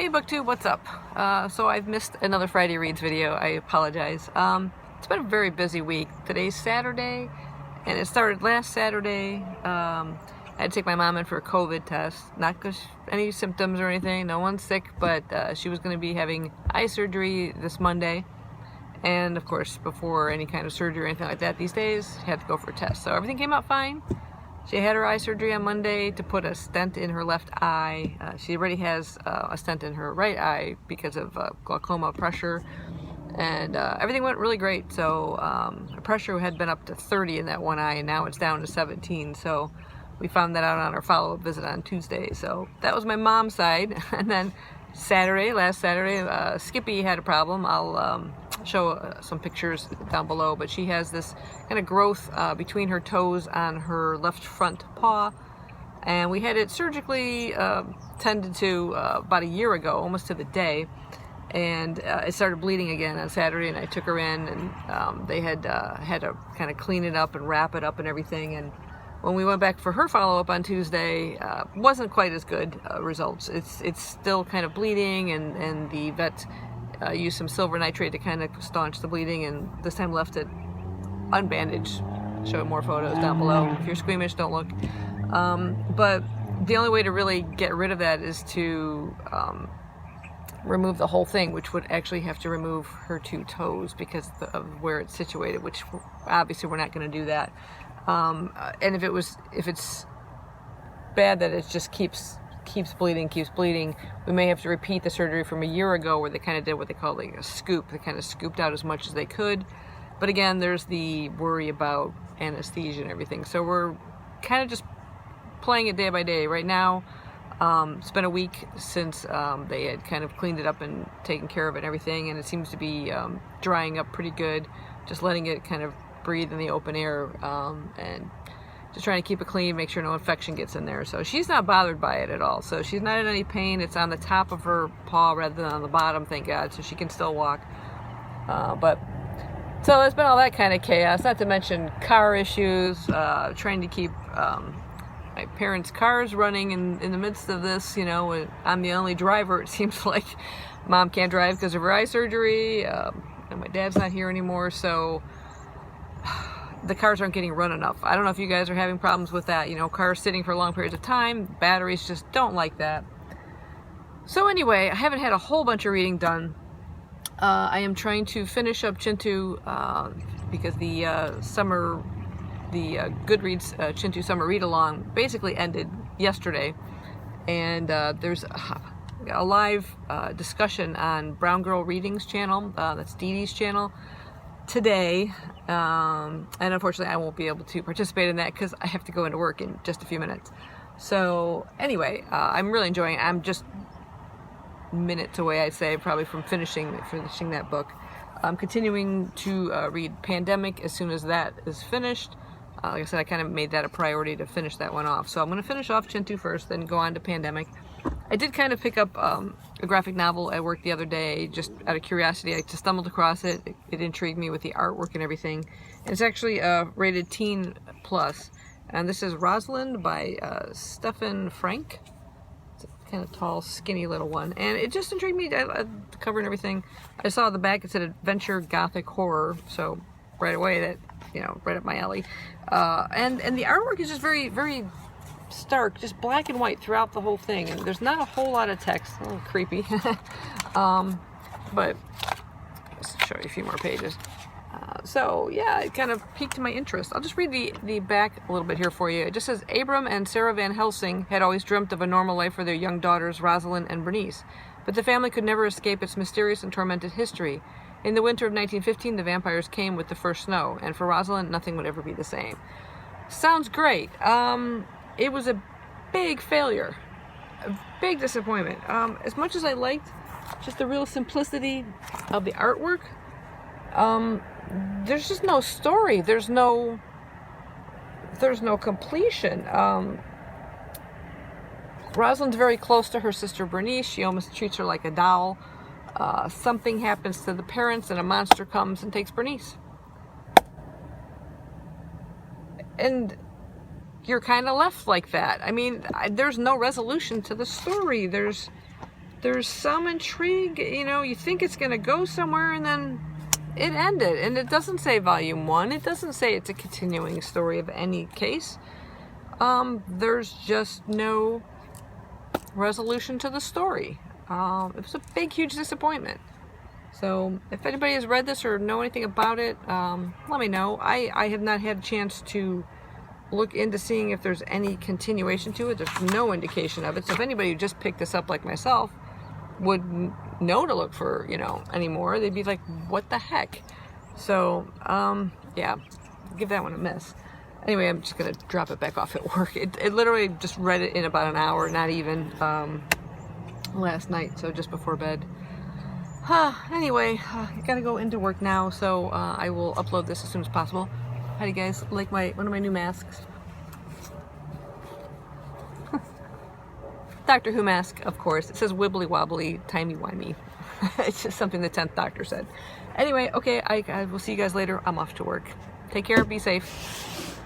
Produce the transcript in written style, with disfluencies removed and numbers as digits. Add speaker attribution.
Speaker 1: Hey BookTube, what's up? So I've missed another Friday Reads video. I apologize. It's been a very busy week. Today's Saturday, and it started last Saturday. I had to take my mom in for a COVID test. Not because any symptoms or anything. No one's sick, but she was going to be having eye surgery this Monday. And of course, before any kind of surgery or anything like that these days, had to go for a test. So everything came out fine. She had her eye surgery on Monday to put a stent in her left eye. She already has a stent in her right eye because of glaucoma pressure. And everything went really great. So her pressure had been up to 30 in that one eye, and now it's down to 17. So we found that out on our follow-up visit on Tuesday. So that was my mom's side. And then last Saturday, Skippy had a problem. I'll show some pictures down below, but she has this kind of growth between her toes on her left front paw, and we had it surgically tended to about a year ago, almost to the day, and it started bleeding again on Saturday, and I took her in, and they had to kind of clean it up and wrap it up and everything. And when we went back for her follow-up on Tuesday, wasn't quite as good results. It's still kind of bleeding, and the vet used some silver nitrate to kind of staunch the bleeding, and this time left it unbandaged. Show more photos down below. If you're squeamish, don't look. But the only way to really get rid of that is to remove the whole thing, which would actually have to remove her two toes because of where it's situated, which obviously we're not going to do that. And if it's bad that it just keeps bleeding, we may have to repeat the surgery from a year ago where they kind of did what they call like a scoop. They kind of scooped out as much as they could. But again, there's the worry about anesthesia and everything. So we're kind of just playing it day by day. Right now, it's been a week since they had kind of cleaned it up and taken care of it and everything, and it seems to be drying up pretty good. Just letting it kind of breathe in the open air, and just trying to keep it clean, make sure no infection gets in there. So she's not bothered by it at all. So she's not in any pain. It's on the top of her paw rather than on the bottom, thank God, so she can still walk. So there's been all that kind of chaos, not to mention car issues, trying to keep my parents' cars running in the midst of this. You know, I'm the only driver, it seems like. Mom can't drive because of her eye surgery, and my dad's not here anymore, so the cars aren't getting run enough. I don't know if you guys are having problems with that. You know, cars sitting for long periods of time, batteries just don't like that. So anyway, I haven't had a whole bunch of reading done. I am trying to finish up Chintu because the Goodreads Chintu Summer Read Along basically ended yesterday, and there's a live discussion on Brown Girl Readings channel, that's Dee Dee's channel, today, and unfortunately I won't be able to participate in that because I have to go into work in just a few minutes. So anyway, I'm really enjoying it. I'm just minutes away, I'd say, probably from finishing that book. I'm continuing to read Pandemic as soon as that is finished. Like I said, I kind of made that a priority to finish that one off. So I'm going to finish off Chintu first, then go on to Pandemic. I did kind of pick up a graphic novel at work the other day, just out of curiosity. I just stumbled across it. It intrigued me with the artwork and everything. And it's actually rated Teen Plus. And this is Rosalind by Stefan Frank. It's a kind of tall, skinny little one. And it just intrigued me, the cover and everything. I saw the back, it said Adventure Gothic Horror. So right away, that, you know, right up my alley. And the artwork is just very, very stark, just black and white throughout the whole thing, and there's not a whole lot of text. A little creepy. But let's show you a few more pages. So yeah, it kind of piqued my interest. I'll just read the back a little bit here for you. It just says, Abram and Sarah Van Helsing had always dreamt of a normal life for their young daughters Rosalind and Bernice, but the family could never escape its mysterious and tormented history. In the winter of 1915, the vampires came with the first snow, and for Rosalind, nothing would ever be the same. Sounds great. It was a big failure, a big disappointment. As much as I liked just the real simplicity of the artwork, there's just no story. There's no completion. Rosalind's very close to her sister Bernice. She almost treats her like a doll. Something happens to the parents, and a monster comes and takes Bernice. And you're kind of left like that. I mean, there's no resolution to the story. There's there's some intrigue, you know, you think it's going to go somewhere, and then it ended. And it doesn't say volume 1. It doesn't say it's a continuing story of any case. There's just no resolution to the story. It was a big, huge disappointment. So if anybody has read this or know anything about it, let me know. I have not had a chance to look into seeing if there's any continuation to it. There's no indication of it. So if anybody who just picked this up like myself would know to look for, you know, anymore, they'd be like, what the heck? So, yeah, give that one a miss. Anyway, I'm just going to drop it back off at work. It literally just read it in about an hour, not even, last night, so just before bed. Anyway, I gotta go into work now, so I will upload this as soon as possible. How do you guys like one of my new masks? Doctor Who mask, of course. It says wibbly wobbly, timey wimey. It's just something the 10th Doctor said. Anyway, okay, I will see you guys later. I'm off to work. Take care, be safe.